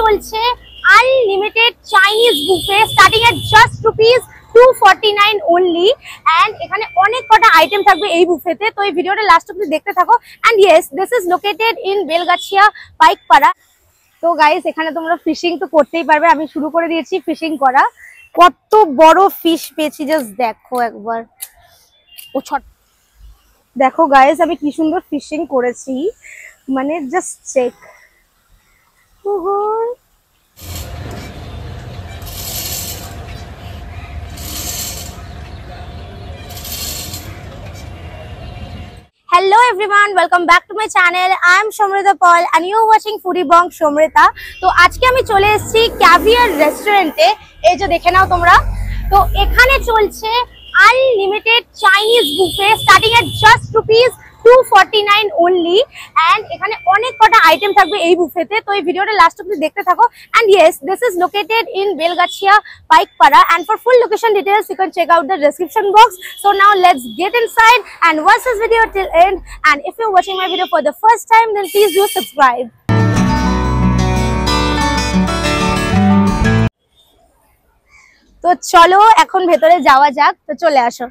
চলছে unlimited Chinese buffet starting at just ₹249 only and এখানে অনেক কটা আইটেম থাকবে এই বুফেতে। তো এই ভিডিওটা লাস্ট অবধি দেখতে থাকো। and yes, this is located in Belgachia Paikpara. তো গাইস এখানে তোমরা ফিশিং তো করতেই পারবে, আমি শুরু করে দিয়েছি ফিশিং করা। কত বড় ফিশ পেয়েছি জাস্ট দেখো একবার। ও ছট দেখো গাইস আমি কি সুন্দর ফিশিং করেছি, মানে just check. Hello everyone, welcome back to my channel. I am Somrita Paul and you are watching Foodie Bong Somrita. তো আজকে আমি চলে এসেছি ক্যাভিয়ার রেস্টুরেন্টে। এই যে দেখে নাও তোমরা। তো এখানে চলছে unlimited Chinese buffet starting at just ₹249 only and এখানে অনেক কটা আইটেম থাকবে এই বুফেতে। তো এই ভিডিওটা লাস্ট অবধি দেখতে থাকো। and yes, this is located in Belgachia Paikpara and for full location details you can check out the description box. So now let's get inside and watch this video till end, and if you're watching my video for the first time then please do subscribe. তো চলো এখন ভেতরে যাওয়া যাক। তো চলে আসো।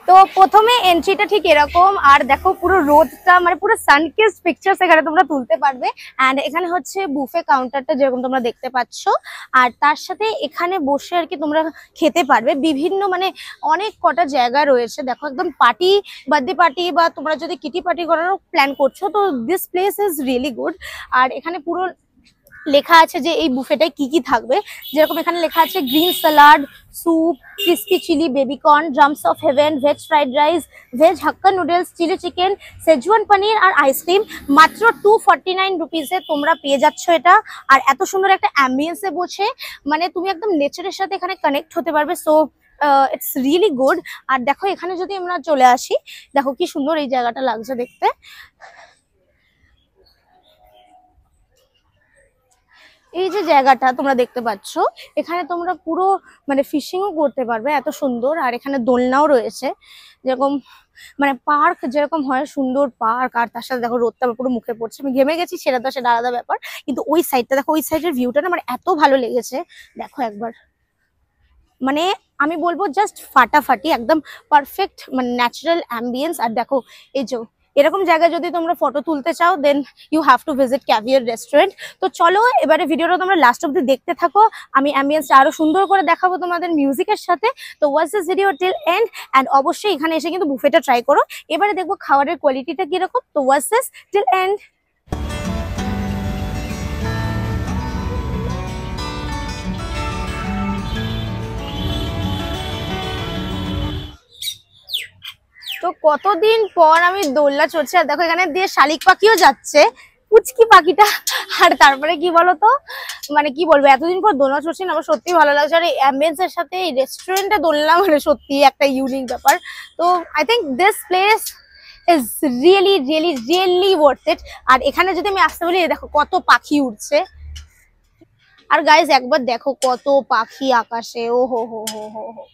তো প্রথমে এন্ট্রিটা ঠিক এরকম, আর দেখো পুরো রোদটা মানে পুরো সানকিস পিকচার্স এখানে তোমরা তুলতে পারবে। এন্ড এখানে হচ্ছে বুফে কাউন্টারটা যেরকম তোমরা দেখতে পাচ্ছ, আর তার সাথে এখানে বসে আর কি তোমরা খেতে পারবে। বিভিন্ন মানে অনেক কটা জায়গা রয়েছে। দেখো একদম পার্টি, বার্থডে পার্টি বা তোমরা যদি কিটি পার্টি করারও প্ল্যান করছো তো this place is really good. আর এখানে পুরো লেখা আছে যে এই বুফেটায় কি কি থাকবে। যেরকম এখানে লেখা আছে green salad, soup, crispy chilli baby corn, drums of heaven, veg fried rice, veg Hakka noodles, chilli chicken, Schezwan paneer আর আইসক্রিম। মাত্র ₹249 তোমরা পেয়ে যাচ্ছ এটা। আর এত সুন্দর একটা অ্যাম্বিয়েন্সে বসে মানে তুমি একদম নেচারের সাথে এখানে কানেক্ট হতে পারবে। So it's really good. আর দেখো এখানে যদি আমরা চলে আসি, দেখো কি সুন্দর এই জায়গাটা লাগছে দেখতে। এই যে জায়গাটা তোমরা দেখতে পাচ্ছ, এখানে তোমরা পুরো মানে ফিশিংও করতে পারবে, এত সুন্দর। আর এখানে দোলনাও রয়েছে, যেরকম মানে পার্ক যেরকম হয়, সুন্দর পার্ক। আর তার সাথে দেখো রোদটা পুরো মুখে পড়ছে, আমি ঘেমে গেছি সেটা তো সেটা আলাদা ব্যাপার, কিন্তু ওই সাইডটা দেখো, ওই সাইডের ভিউটা না আমার এত ভালো লেগেছে। দেখো একবার, মানে আমি বলবো জাস্ট ফাটাফাটি, একদম পারফেক্ট মানে ন্যাচারাল অ্যাম্বিয়েন্স। আর দেখো এই যে এরকম জায়গায় যদি তোমরা ফটো তুলতে চাও then you have to visit caviar restaurant. তো চলো এবারে ভিডিওটা তোমরা লাস্ট অব্দি দেখতে থাকো, আমি অ্যাম্বিয়েন্সটা আরো সুন্দর করে দেখাবো তোমাদের মিউজিকের সাথে। তো watch this video till and and অবশ্যই এখানে এসে কিন্তু বুফেটা ট্রাই করো। এবারে দেখবো খাবারের কোয়ালিটিটা কিরকম। তো ওয়াচ দিস টিল এন্ড। তো কতদিন পর আমি দোলনা চড়ছি, আর দেখো এখানে দিয়ে শালিক পাখিও যাচ্ছে, পুচকি পাখিটা। আর তারপরে কি বলতো, মানে কি বলবো, এতদিন পর দোলনা চড়ছি না, আমার সত্যি ভালো লাগছে। আর এই অ্যাম্বিয়েন্সের সাথে এই রেস্টুরেন্টে দোলনা মানে সত্যি একটা ইউনিক ব্যাপার। তো I think this place is really really really worth it. আর এখানে যদি আমি আসতে বলি, দেখো কত পাখি উঠছে। আর গাইজ একবার দেখো কত পাখি আকাশে, ও হো হো হো হো হো।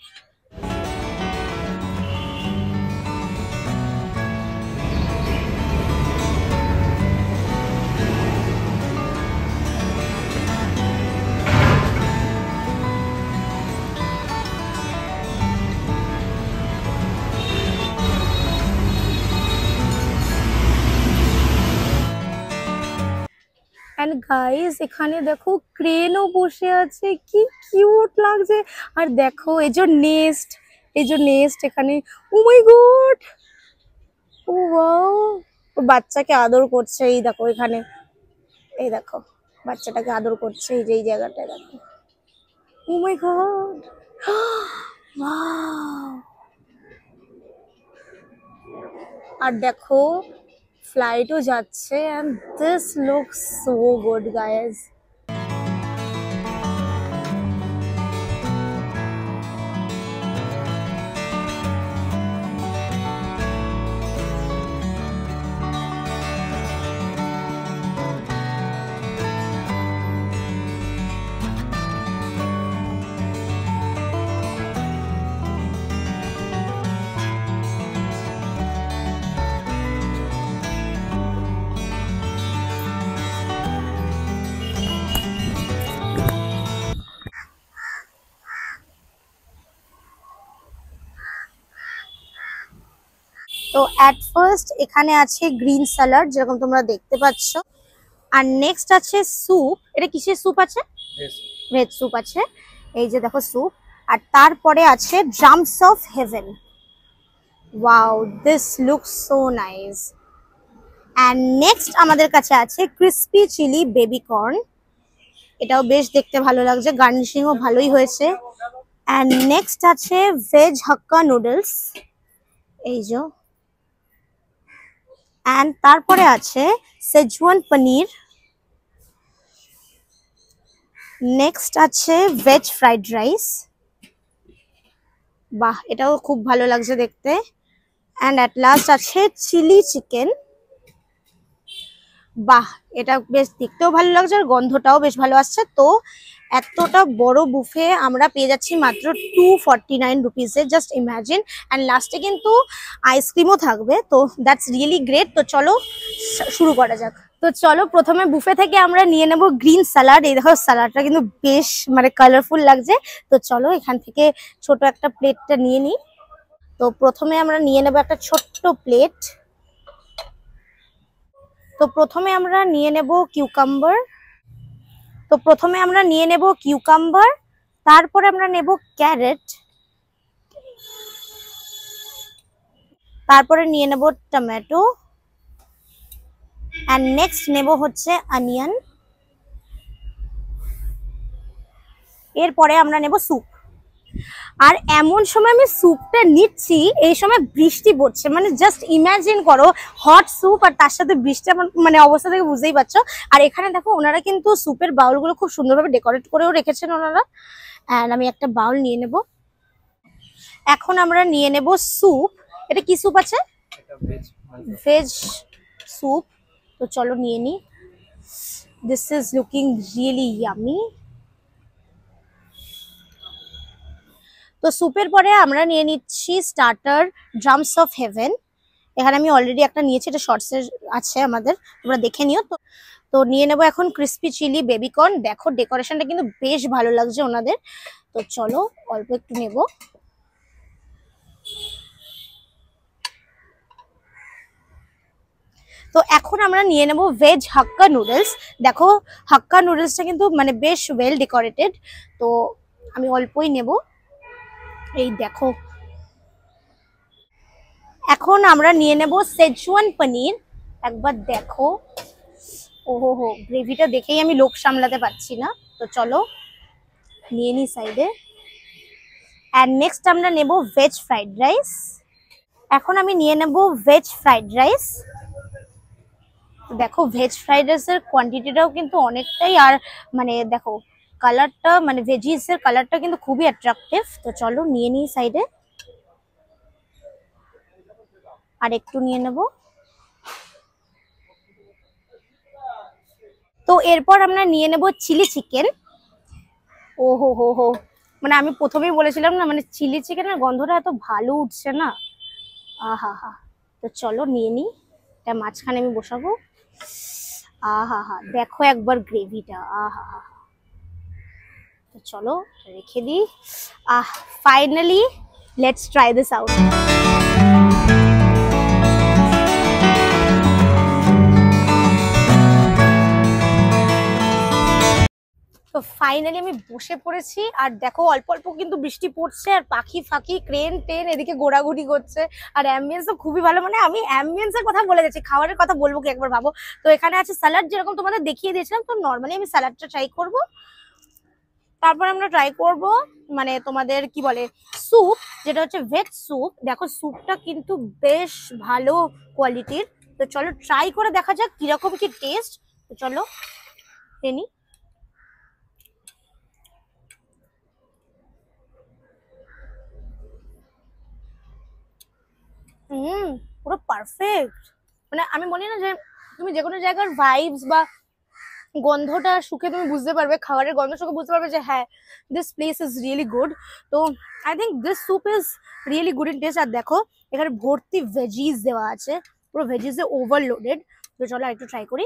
এন্ড গাইস এখানে দেখো ক্রেনও বসে আছে, কি কিউট লাগছে। আর দেখো এই যে নেস্ট, এই যে নেস্ট এখানে, ও মাই গড, ও ওয়াও, ও বাচ্চাকে আদর করছে। এই দেখো এখানে, এই দেখো বাচ্চাটাকে আদর করছে এই যে এই জায়গাটায় দেখো, ও মাই গড, ওয়াও। আর দেখো ফ্লাইটও যাচ্ছে and this looks so good guys. তো অ্যাট ফার্স্ট এখানে আছে গ্রিন স্যালাড যেরকম তোমরা দেখতে পাচ্ছ, আর নেক্সট আছে স্যুপ। এটা কিসের স্যুপ আছে? ভেজ স্যুপ আছে, এই যে দেখো স্যুপ। আর তারপরে আছে drums of haven. Wow, this looks so nice. And next আমাদের কাছে আছে ক্রিসপি চিলি বেবি কর্ন। এটাও বেশ দেখতে ভালো লাগছে, গার্নিশিংও ভালোই হয়েছে। অ্যান্ড নেক্সট আছে ভেজ হাক্কা নুডলস, এই যে। অ্যান্ড তারপরে আছে সেজওয়ান পনির। নেক্সট আছে ভেজ ফ্রাইড রাইস। বাহ, এটাও খুব ভালো লাগছে দেখতে। অ্যান্ড অ্যাট লাস্ট আছে চিলি চিকেন। বাহ, এটা বেশ দেখতেও ভালো লাগছে আর গন্ধটাও বেশ ভালো আসছে। তো এতটা বড় বুফে আমরা পেয়ে যাচ্ছি মাত্র 249 রুপিসে, জাস্ট ইমাজিন। অ্যান্ড লাস্টে কিন্তু আইসক্রিমও থাকবে, তো দ্যাটস রিয়েলি গ্রেট। তো চলো শুরু করা যাক। তো চলো প্রথমে বুফে থেকে আমরা নিয়ে নেব গ্রিন স্যালাড। এই দেখো স্যালাডটা কিন্তু বেশ মানে কালারফুল লাগছে। তো চলো এখান থেকে ছোট একটা প্লেটটা নিয়ে নিই। তো প্রথমে আমরা নিয়ে নেব একটা ছোট্ট প্লেট। তো প্রথমে আমরা নিয়ে নেব কিউকাম্বার। তারপরে আমরা নেব ক্যারেট, তারপরে নিয়ে নেব টমেটো, এন্ড নেক্সট নেব হচ্ছে অনিয়ন। এরপরে আমরা নেব স্যুপ। আর এমন সময় আমি স্যুপটা নিচ্ছি, এই সময় বৃষ্টি পড়ছে, মানে জাস্ট ইমাজিন করো হট স্যুপ আর তার সাথে বৃষ্টি। আমার মানে অবস্থা থেকে বুঝতেই পারছো। আর এখানে দেখো ওনারা কিন্তু স্যুপের বাউলগুলো খুব সুন্দরভাবে ডেকোরেট করেও রেখেছেন ওনারা। এন্ড আমি একটা বাউল নিয়ে নেব। এখন আমরা নিয়ে নেব স্যুপ। এটা কি স্যুপ আছে? Veg soup. তো চলো নিয়ে নি। This is looking really yummy. তো স্যুপের পরে আমরা নিয়ে নিচ্ছি স্টার্টার ড্রামস অফ হেভেন। এখানে আমি অলরেডি একটা নিয়েছি, এটা শর্টসের আছে আমাদের, তোমরা দেখে নিও। তো তো নিয়ে নেবো এখন ক্রিসপি চিলি বেবিকর্ন। দেখো ডেকোরেশনটা কিন্তু বেশ ভালো লাগছে ওনাদের। তো চলো অল্প একটু নেব। তো এখন আমরা নিয়ে নেব ভেজ হাক্কা নুডলস। দেখো হাক্কা নুডলসটা কিন্তু মানে বেশ ওয়েল ডেকোরেটেড। তো আমি অল্পই নেব, এই দেখো। এখন আমরা নিয়ে নেব সেজওয়ান পনির। একবার দেখো, ওহো হো, গ্রেভিটা দেখেই আমি লোক সামলাতে পারছি না। তো চলো নিয়ে নি সাইডে। অ্যান্ড নেক্সট আমরা নেব ভেজ ফ্রাইড রাইস। এখন আমি নিয়ে নেব ভেজ ফ্রাইড রাইস। দেখো ভেজ ফ্রাইড রাইসের কোয়ান্টিটিটাও কিন্তু অনেকটাই, আর মানে দেখো কালারটা, মানে ভেজিসের কালারটা কিন্তু খুবই অ্যাট্রাকটিভ। তো চলো নিয়ে নিই সাইডে। আর একটু নিয়ে নেব। তো এরপর আমরা নিয়ে নেব চিলি চিকেন। ও হো হো হো, মানে আমি প্রথমেই বলেছিলাম না, মানে চিলি চিকেনের গন্ধটা এত ভালো উঠছে না, আহা হা। তো চলো নিয়ে নিই, এটা মাঝখানে আমি বসাবো। আহা হা, দেখো একবার গ্রেভিটা, আহা হা। তো চলো রেখে দিই। Finally let's try this out. তো ফাইনালি আমি বসে পড়েছি, আর দেখো অল্প অল্প কিন্তু বৃষ্টি পড়ছে, আর পাখি ফাঁকি ক্রেন টেন এদিকে ঘোরাঘুরি করছে। আর অ্যাম্বিয়েন্সও খুবই ভালো, মানে আমি অ্যাম্বিয়েন্সের কথা বলে যাচ্ছি, খাবারের কথা বলবো কি একবার ভাবো। তো এখানে আছে স্যালাড, যেরকম তোমাদের দেখিয়ে দিয়েছিলাম। তো নর্মালি আমি স্যালাডটা ট্রাই করব, তারপর আমরা ট্রাই করব মানে তোমাদের কি বলে স্যুপ, যেটা হচ্ছে ভেজ স্যুপ। দেখো স্যুপটা কিন্তু বেশ ভালো কোয়ালিটির। তো চলো ট্রাই করে দেখা যাক কিরকম কি টেস্ট। তো চলো টেনি। পুরো পারফেক্ট। মানে আমি বলি না যে তুমি যে কোনো জায়গার ভাইবস বা গন্ধটা শুকে তুমি বুঝতে পারবে, খাবারের গন্ধ শুকে বুঝতে পারবে যে হ্যাঁ this place is really good. তো I think this soup is really good in taste. আর দেখো এখানে ভর্তি ভেজিস দেওয়া আছে, পুরো ভেজিসে ওভারলোডেড। তো চলো একটু ট্রাই করি।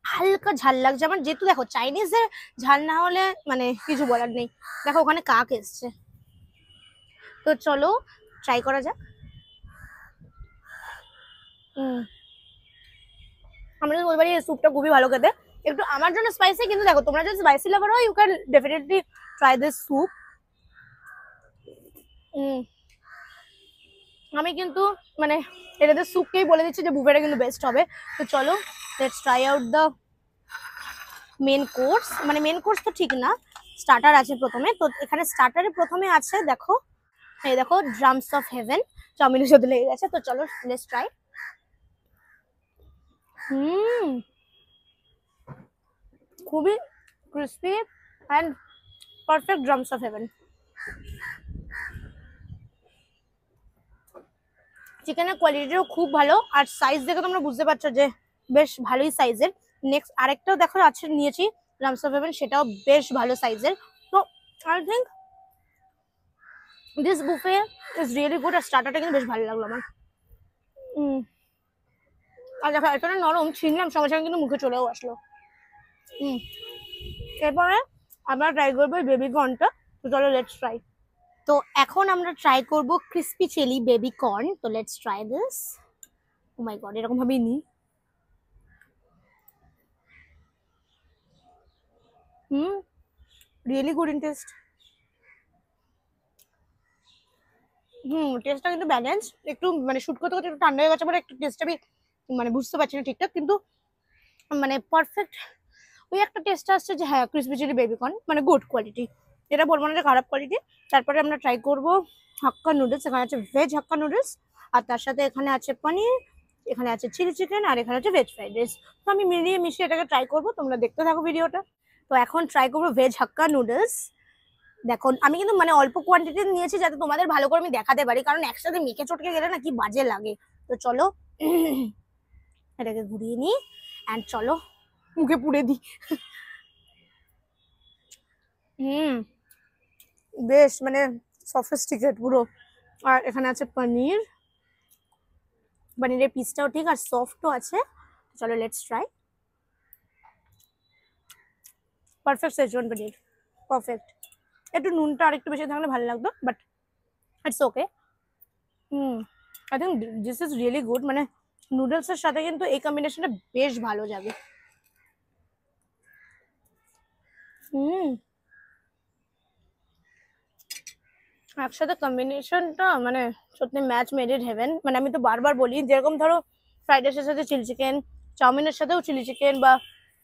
হালকা ঝাল লাগছে আমার, যেহেতু দেখো চাইনিজের ঝাল না হলে মানে কিছু বলার নেই। দেখো ওখানে কাক এসছে। তো চলো ট্রাই করা যাক। আমি তো বলতে পারি এই স্যুপটা খুবই ভালো খেতে, একটু আমার জন্য স্পাইসি, কিন্তু দেখো তোমরা যদি স্পাইসি লাভার হয় you can definitely try this soup. আমি কিন্তু মানে এটাতে স্যুপকেই বলে দিচ্ছি যে বুফেটা কিন্তু বেস্ট হবে। তো চলো let's try out the main course. মানে মেন কোর্স তো ঠিক না, স্টার্টার আছে প্রথমে। তো এখানে স্টার্টারে প্রথমে আছে দেখো, এই দেখো ড্রামস অফ হেভেন, চাউমিনের সাথে লেগে গেছে। তো চলো লেটস ট্রাই। খুবই crispy and perfect drums of haven. চিকেনের কোয়ালিটিও খুব ভালো, আর সাইজ দেখে তোমরা বুঝতে পারছো যে বেশ ভালোই সাইজের। নেক্সট আরেকটাও দেখো আছে নিয়েছি ড্রামস অফ হেভেন, সেটাও বেশ ভালো সাইজের। তো I think this buffet is really good. আর স্টার্টারটা কিন্তু বেশ ভালো লাগলো আমার। আর দেখো এতটা নরম, ছিনলাম সঙ্গে সঙ্গে কিন্তু মুখে চলেও আসলো। এরপরে আমরা ট্রাই করবো বেবি কর্নটা। তো চলো লেটস ট্রাই। তো এখন আমরা ট্রাই করব ক্রিসপি চিলি বেবি কর্ন। তো let's try this. Oh my god, এরকম ভাবেই নি। Really good in taste. টেস্টটা কিন্তু ব্যালেন্স, একটু মানে শুট করতে করতে একটু ঠান্ডা হয়ে গেছে বলে একটু টেস্টটা আমি মানে বুঝতে পারছি না ঠিকঠাক, কিন্তু মানে পারফেক্ট ওই একটা টেস্ট আসছে যে হ্যাঁ ক্রিসপি চিলি বেবি কর্ন মানে গুড কোয়ালিটি, এটা বলবো না যে খারাপ কোয়ালিটি। তারপরে আমরা ট্রাই করব হাক্কা নুডলস। এখানে আছে ভেজ হাক্কা নুডলস, আর তার সাথে এখানে আছে পনির, এখানে আছে চিলি চিকেন, আর এখানে আছে ভেজ ফ্রাইড রাইস। তো আমি মিলিয়ে মিশিয়ে এটাকে ট্রাই করবো, তোমরা দেখতে থাকো ভিডিওটা। তো এখন ট্রাই করবো ভেজ হাক্কা নুডলস। দেখো আমি কিন্তু মানে অল্প কোয়ান্টিটি নিয়েছি যাতে তোমাদের ভালো করে আমি দেখাতে পারি, কারণ একসাথে মেখে চটকে গেলে না কি বাজে লাগে। তো চলো এটাকে ঘুরিয়ে নিই অ্যান্ড চলো মুখে পুড়ে দিই। বেশ মানে সফিস্টিকেট পুরো। আর এখানে আছে পনির, পনিরের পিসটাও ঠিক আর সফটও আছে। চলো let's try. Perfect Schezwan paneer, perfect. একটু নুনটা আরেকটু বেশি থাকলে ভালো লাগতো, but it's okay. I think this is really good. মানে নুডলসের সাথে কিন্তু এই কম্বিনেশনটা বেশ ভালো যাবে। একসাথে কম্বিনেশনটা মানে সত্যি ম্যাচ মেড ইন হেভেন। মানে আমি তো বারবার বলি, যেরকম ধরো ফ্রাইড রাইসের সাথে চিলি চিকেন, চাউমিনের সাথেও চিলি চিকেন, বা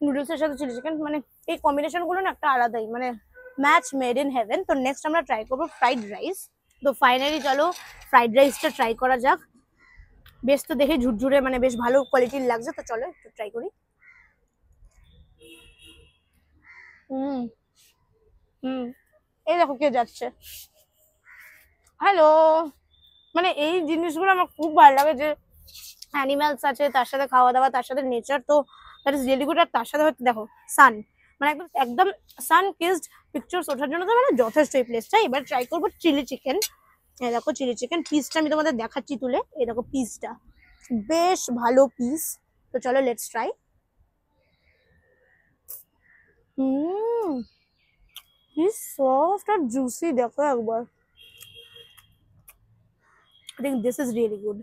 নুডলসের সাথে চিলি চিকেন, মানে এই কম্বিনেশনগুলো না একটা আলাদাই, মানে ম্যাচ মেড ইন হেভেন। তো নেক্সট আমরা ট্রাই করবো ফ্রাইড রাইস। তো ফাইনালি চলো ফ্রাইড রাইসটা ট্রাই করা যাক। বেশ তো দেখে ঝুরঝুরে মানে বেশ ভালো কোয়ালিটির লাগছে। তো চলো একটু ট্রাই করি। এই দেখো কে যাচ্ছে। হ্যালো। মানে এই জিনিসগুলো আমার খুব ভালো লাগে, যে অ্যানিমালস আছে তার সাথে খাওয়া দাওয়া, তার সাথে নেচার, তো দ্যাট ইজ রিয়েলি গুড। আর তার সাথে হচ্ছে দেখো সান, মানে একদম একদম সান কিসড পিকচার্স ওঠার জন্য তো মানে যথেষ্ট এই প্লেসটা। এবার ট্রাই করবো চিলি চিকেন। এই দেখো চিলি চিকেন পিসটা আমি তোমাদের দেখাচ্ছি তুলে। এই দেখো পিসটা বেশ ভালো পিস। তো চলো লেটস ট্রাই। কি সফট আর জুসি দেখো একবার। I think this is really good.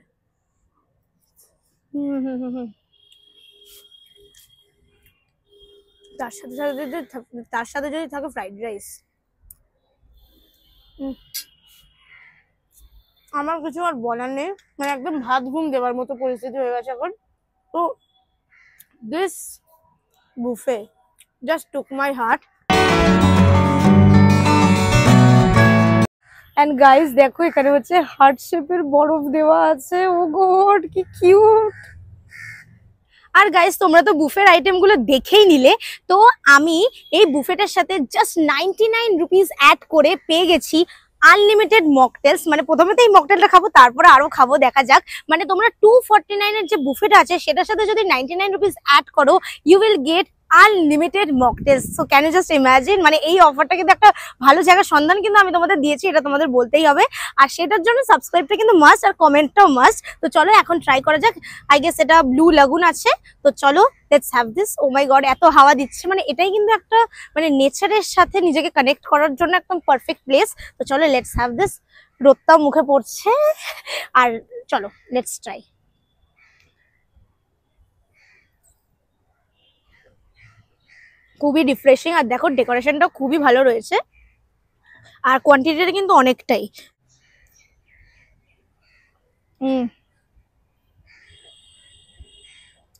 তার সাথে যদি থাকে ফ্রাইড রাইস, আমার কিছু আর বলার নেই। মানে একদম ভাত ঘুম দেওয়ার মতো পরিস্থিতি হয়ে গেছে এখন। তো this buffet just took my heart. And guys দেখো এখানে হচ্ছে হার্ট শেপের বরফ দেওয়া আছে। ও গড কি কিউট। আর গাইস তোমরা তো বুফের আইটেম গুলো দেখেই নিলে। তো আমি এই বুফেটার সাথে জাস্ট 99 রুপিস অ্যাড করে পেয়ে গেছি আনলিমিটেড মকটেলস। মানে প্রথমে তো এই মকটেলটা খাবো, তারপরে আরো খাবো, দেখা যাক। মানে তোমরা 249 এর যে বুফেটা আছে সেটার সাথে যদি 99 রুপিস অ্যাড করো you will get unlimited mocktails. So can you just imagine, মানে এই অফারটা কিন্তু একটা ভালো জায়গার সন্ধান কিন্তু আমি তোমাদের দিয়েছি, এটা তোমাদের বলতেই হবে। আর সেটার জন্য সাবস্ক্রাইবটা কিন্তু মাস্ট, আর কমেন্টটাও মাস্ট। তো চলো এখন ট্রাই করা যাক। আই গেস এটা ব্লু লাগুন আছে। তো চলো let's have this. Oh my god এত হাওয়া দিচ্ছে, মানে এটাই কিন্তু একটা মানে নেচারের সাথে নিজেকে কানেক্ট করার জন্য একদম পারফেক্ট প্লেস। তো চলো লেটস হ্যাভ দিস। রোদটাও মুখে পড়ছে, আর চলো লেটস ট্রাই। খুবই রিফ্রেশিং। আর দেখো ডেকোরেশনটা খুবই ভালো রয়েছে, আর কোয়ান্টিটিটা কিন্তু অনেকটাই।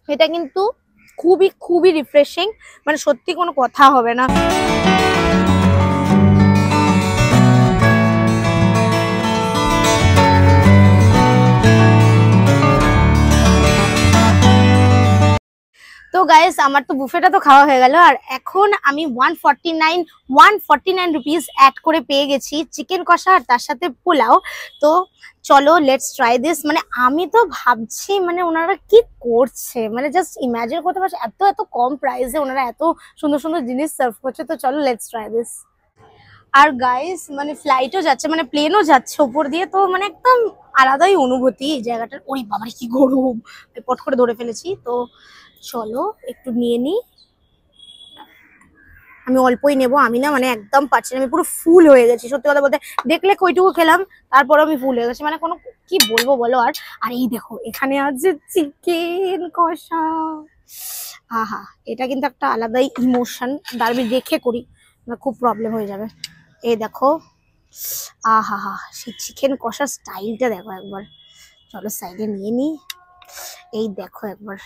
এটা কিন্তু খুবই খুবই রিফ্রেশিং, মানে সত্যি কোনো কথা হবে না। তো গাইস আমার তো বুফেটা তো খাওয়া হয়ে গেল, আর এখন আমি 149 রুপিস অ্যাড করে পেয়ে গেছি চিকেন কষা আর তার সাথে পোলাও। তো চলো লেটস ট্রাই দিস। মানে আমি তো ভাবছি মানে ওনারা কি করছে, মানে জাস্ট ইমাজিন করতে পারছি এত এত কম প্রাইসে ওনারা এত সুন্দর সুন্দর জিনিস সার্ভ করছে। তো চলো লেটস ট্রাই দিস। আর গাইস মানে ফ্লাইটও যাচ্ছে, মানে প্লেনও যাচ্ছে ওপর দিয়ে, তো মানে একদম আলাদাই অনুভূতি এই জায়গাটার। ওই বাবারে কি গরম, পট করে ধরে ফেলেছি। তো চলো একটু নিয়ে নিই। আমি অল্পই নেব, আমি না মানে একদম পারছি না, আমি পুরো ফুল হয়ে গেছি সত্যি কথা বলতে। দেখলে কইটুকু খেলাম, তারপর আমি ফুল হয়ে গেছি, মানে কোনো কি বলবো বলো। আর আর এই দেখো এখানে আছে চিকেন কষা। আহা, এটা কিন্তু একটা আলাদাই ইমোশন। দাঁড়াবি রেখে করি না, খুব প্রবলেম হয়ে যাবে। এই দেখো, আহা হা, সেই চিকেন কষার স্টাইলটা দেখো একবার। চলো সাইডে নিয়ে নিই। এই দেখো একবার,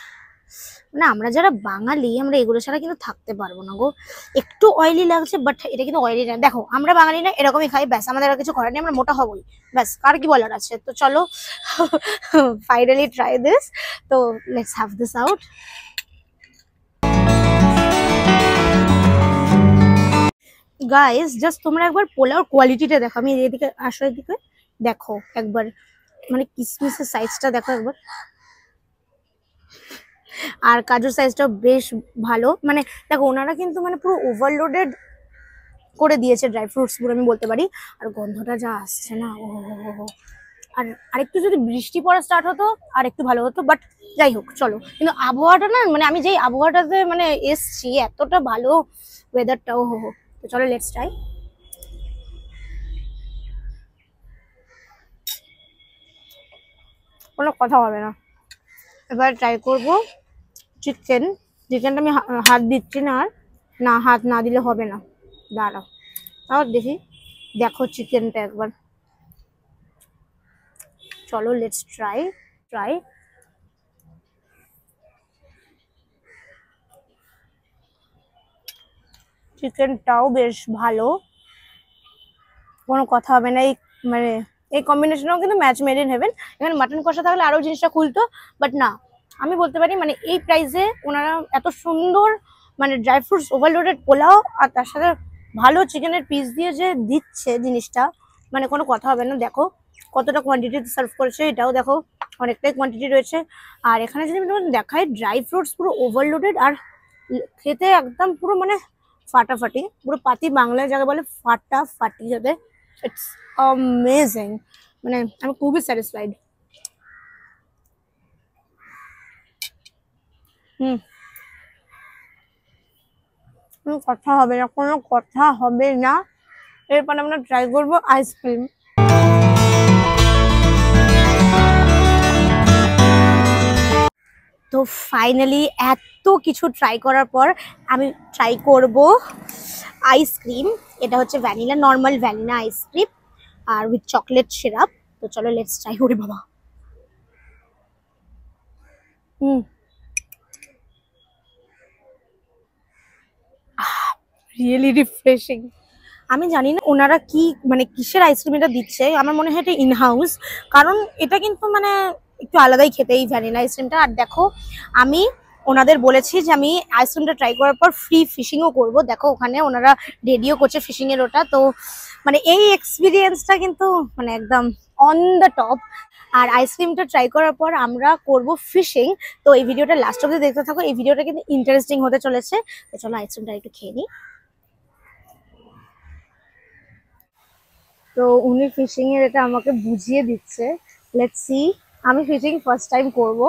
মানে আমরা যারা বাঙালি আমরা এগুলো ছাড়া কিন্তু থাকতে পারবো না গো। একটু অয়েলি লাগছে বাট এটা কিন্তু অয়েলি না। দেখো আমরা বাঙালি না এরকমই খাই, ব্যাস আমাদের আর কিছু করার নেই, আমরা মোটা হবই, ব্যাস কার কি বলার আছে। তো চলো ফাইনালি ট্রাই দিস। তো let's have this out. Guys just তোমরা একবার পোলাওর কোয়ালিটিটা দেখো। আমি এদিকে আসো, এদিকে দেখো একবার, মানে কিসমিসের সাইজটা দেখো একবার, আর কাজুর সাইজটাও বেশ ভালো। মানে দেখো ওনারা কিন্তু মানে পুরো ওভারলোডেড করে দিয়েছে ড্রাই ফ্রুটস পুরো, আমি বলতে পারি। আর গন্ধটা যা আসছে না, ও আর আরেকটু যদি বৃষ্টি পড়া স্টার্ট হতো আর একটু ভালো হতো, বাট যাই হোক চলো। কিন্তু আবহাওয়াটা না, মানে আমি যেই আবহাওয়াটাতে মানে এসছি, এতটা ভালো ওয়েদারটা, ও হো। তো চলো লেটস ট্রাই। কোনো কথা হবে না। এবার ট্রাই করব চিকেন। চিকেনটা আমি হাত দিচ্ছি না, আর না হাত না দিলে হবে না, দাঁড়াও তাও দেখি। দেখো চিকেনটা একবার, চলো লেটস ট্রাই ট্রাই। চিকেনটাও বেশ ভালো, কোনো কথা হবে না। এই মানে এই কম্বিনেশনও কিন্তু ম্যাচ মেড ইন হেভেন। এখানে মাটন কষা থাকলে আরো জিনিসটা খুলতো, বাট না, আমি বলতে পারি মানে এই প্রাইসে ওনারা এত সুন্দর মানে ড্রাই ফ্রুটস ওভারলোডেড পোলাও আর তার সাথে ভালো চিকেনের পিস দিয়ে যে দিচ্ছে জিনিসটা, মানে কোনো কথা হবে না। দেখো কতটা কোয়ান্টিটিতে সার্ভ করেছে, এটাও দেখো অনেকটাই কোয়ান্টিটি রয়েছে। আর এখানে যদি আমি তোমাদের দেখাই, ড্রাই ফ্রুটস পুরো ওভারলোডেড, আর খেতে একদম পুরো মানে ফাটাফাটি, পুরো পাতি বাংলায় যাকে বলে ফাটাফাটি যাবে। ইটস অ্যামেজিং, মানে আমি খুবই স্যাটিসফাইড। হুম, কোনো কথা হবে না, কোনো কথা হবে না। এরপর আমরা ট্রাই করবো আইসক্রিম। তো ফাইনালি এত কিছু ট্রাই করার পর আমি ট্রাই করব আইসক্রিম। এটা হচ্ছে ভ্যানিলা, নর্মাল ভ্যানিলা আইসক্রিম আর উইথ চকলেট সিরাপ। তো চলো লেটস ট্রাই। ওরে বাবা, হুম, রিয়েলি রিফ্রেশিং। আমি জানি না ওনারা কি মানে কিসের আইসক্রিম এটা দিচ্ছে, আমার মনে হয় এটা ইনহাউস, কারণ এটা কিন্তু মানে একটু আলাদাই খেতে এই ভ্যানিলা আইসক্রিমটা। আর দেখো আমি ওনাদের বলেছি যে আমি আইসক্রিমটা ট্রাই করার পর ফ্রি ফিশিংও করব। দেখো ওখানে ওনারা রেডিও করছে ফিশিং এর ওটা। তো মানে এই এক্সপিরিয়েন্সটা কিন্তু মানে একদম অন দ্য টপ। আর আইসক্রিমটা ট্রাই করার পর আমরা করব ফিশিং। তো এই ভিডিওটা লাস্ট অব্দি দেখতে থাকো, এই ভিডিওটা কিন্তু ইন্টারেস্টিং হতে চলেছে। তো চলো আইসক্রিমটা একটু খেয়ে নিই। তো উনি ফিশিং এর এটা আমাকে বুঝিয়ে দিচ্ছে, লেটস সি। আমি ফিশিং ফার্স্ট টাইম করব।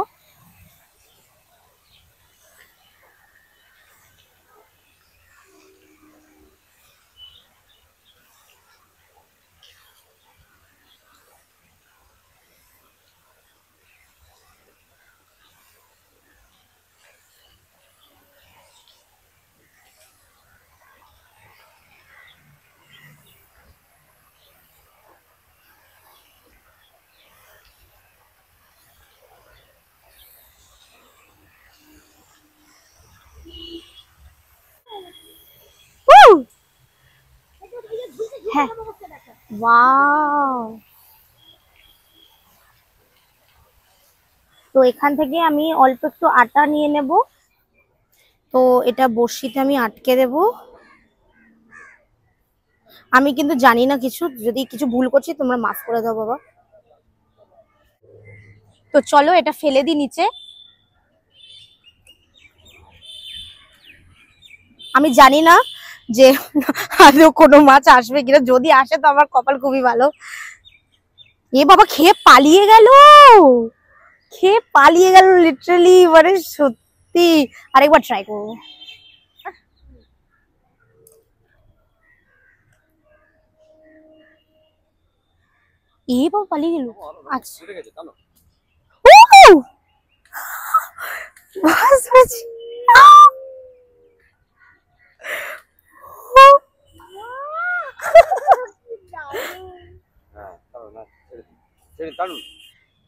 ওয়াও, তো এখান থেকে আমি অল্প একটু আটা নিয়ে নেব। তো এটা বড়শিতে আমি আটকে দেব। আমি কিন্তু জানি না কিছু, যদি কিছু ভুল করছি তোমরা মাফ করে দাও বাবা। তো চলো এটা ফেলে দিই নিচে। আমি জানি না যে আদৌ কোনো মাছ আসবে কিনা, যদি আসে তো আমার কপাল খুবই ভালো। এ বাবা, খেয়ে পালিয়ে গেল, খেয়ে পালিয়ে গেল লিটারালি, মানে সত্যি। আরেকবার ট্রাই করবো। এ বাবা পালিয়ে গেল। আচ্ছা, ও মাছ পেয়েছি।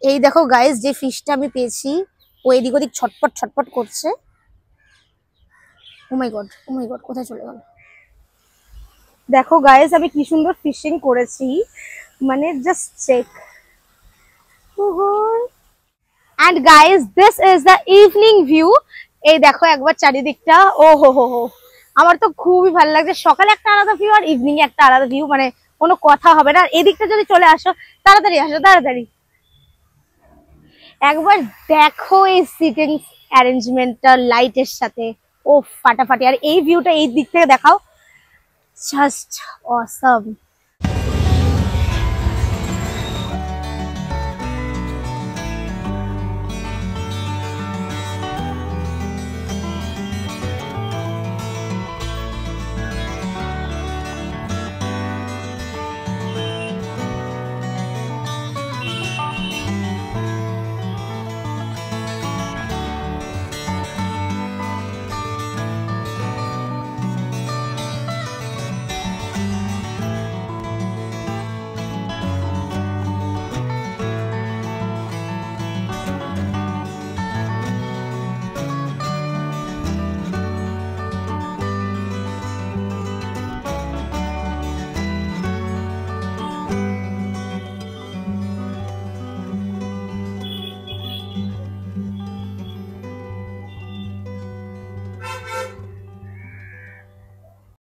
এই দেখো গাইস, যে ফিশটা আমি পেয়েছি ও এদিক ওদিক ছটপট ছটপট করছে। ও my god, O my god, কোথায় চলে গেল? দেখো গাইস, আমি কি সুন্দর ফিশিং করেছি, মানে just check. And guys, this is the evening view. এই দেখো একবার চারিদিকটা, ও হো হো হো, আমার তো খুবই ভালো লাগছে। সকালে একটা আলাদা ভিউ আর ইভিনিং এ একটা আলাদা ভিউ, মানে কোনো কথা হবে না। আর এদিকটা যদি চলে আসো, তাড়াতাড়ি আসো তাড়াতাড়ি। একবার দেখো এই সিটিং অ্যারেঞ্জমেন্টটা লাইটের সাথে, ও ফাটাফাটি। আর এই ভিউটা এই দিক থেকে দেখাও, জাস্ট অসাম।